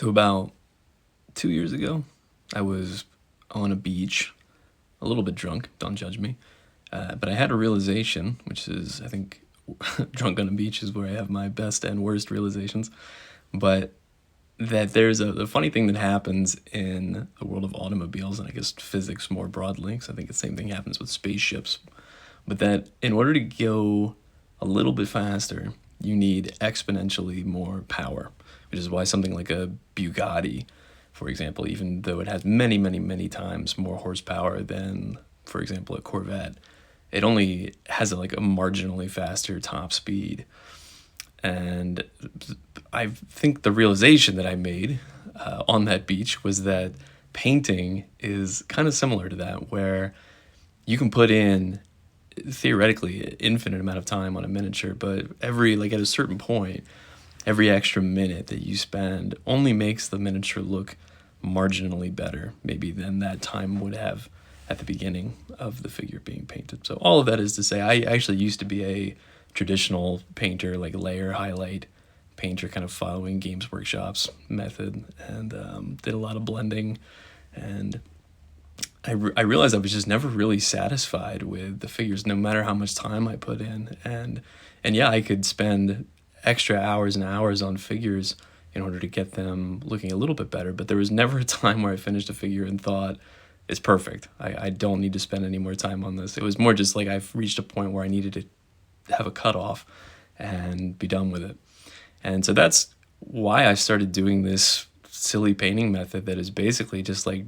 So about 2 years ago, I was on a beach, a little bit drunk, don't judge me. But I had a realization, which is, I think, drunk on a beach is where I have my best and worst realizations. But that there's a funny thing that happens in the world of automobiles, and I guess physics more broadly, because I think the same thing happens with spaceships. But that in order to go a little bit faster, you need exponentially more power, which is why something like a Bugatti, for example, even though it has many, many, many times more horsepower than, for example, a Corvette, it only has like a marginally faster top speed. And I think the realization that I made on that beach was that painting is kind of similar to that, where you can put in theoretically infinite amount of time on a miniature, but at a certain point, every extra minute that you spend only makes the miniature look marginally better, maybe than that time would have at the beginning of the figure being painted. So all of that is to say, I actually used to be a traditional painter, like layer highlight painter, kind of following Games Workshop's method, and did a lot of blending. And I realized I was just never really satisfied with the figures, no matter how much time I put in. And yeah, I could spend extra hours and hours on figures in order to get them looking a little bit better, but there was never a time where I finished a figure and thought, it's perfect. I don't need to spend any more time on this. It was more just like I've reached a point where I needed to have a cutoff and be done with it. And so that's why I started doing this silly painting method that is basically just like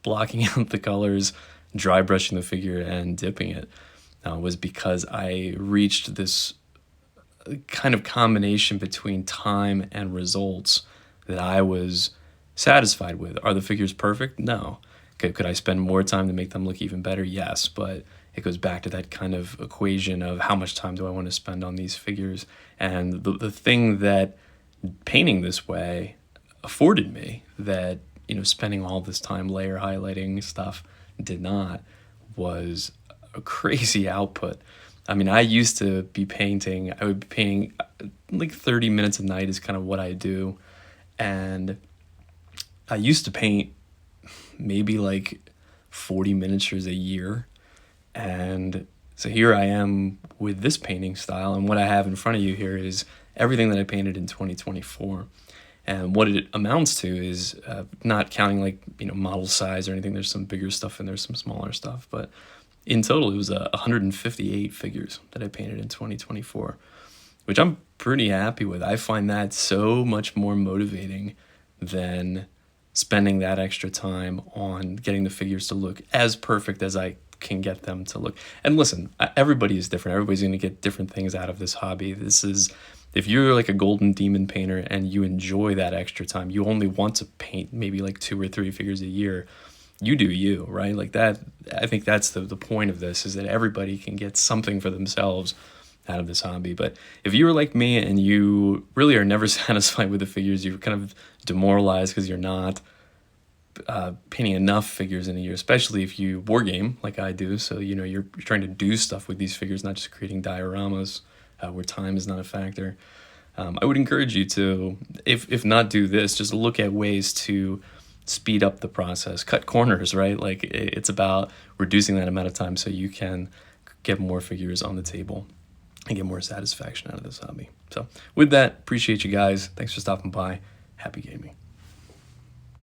blocking out the colors, dry brushing the figure, and dipping it. Was because I reached this kind of combination between time and results that I was satisfied with. Are the figures perfect? No. Could I spend more time to make them look even better? Yes, but it goes back to that kind of equation of how much time do I want to spend on these figures. And the thing that painting this way afforded me that, spending all this time layer highlighting stuff did not, was a crazy output. I mean, I used to be painting, I would be painting like 30 minutes a night is kind of what I do. And I used to paint maybe like 40 miniatures a year. And so here I am with this painting style, and what I have in front of you here is everything that I painted in 2024. And what it amounts to is not counting model size or anything. There's some bigger stuff and there's some smaller stuff, but in total it was 158 figures that I painted in 2024, which I'm pretty happy with. I find that so much more motivating than spending that extra time on getting the figures to look as perfect as I can get them to look. And listen, everybody is different. Everybody's going to get different things out of this hobby. If you're like a Golden Demon painter and you enjoy that extra time, you only want to paint maybe like 2 or 3 figures a year, you do you, right? Like that, I think that's the point of this, is that everybody can get something for themselves out of this hobby. But if you were like me and you really are never satisfied with the figures, you're kind of demoralized because you're not painting enough figures in a year, especially if you wargame like I do. So, you're trying to do stuff with these figures, not just creating dioramas where time is not a factor. I would encourage you to, if not do this, just look at ways to speed up the process, cut corners, right? Like it's about reducing that amount of time so you can get more figures on the table and get more satisfaction out of this hobby. So with that, appreciate you guys. Thanks for stopping by. Happy gaming.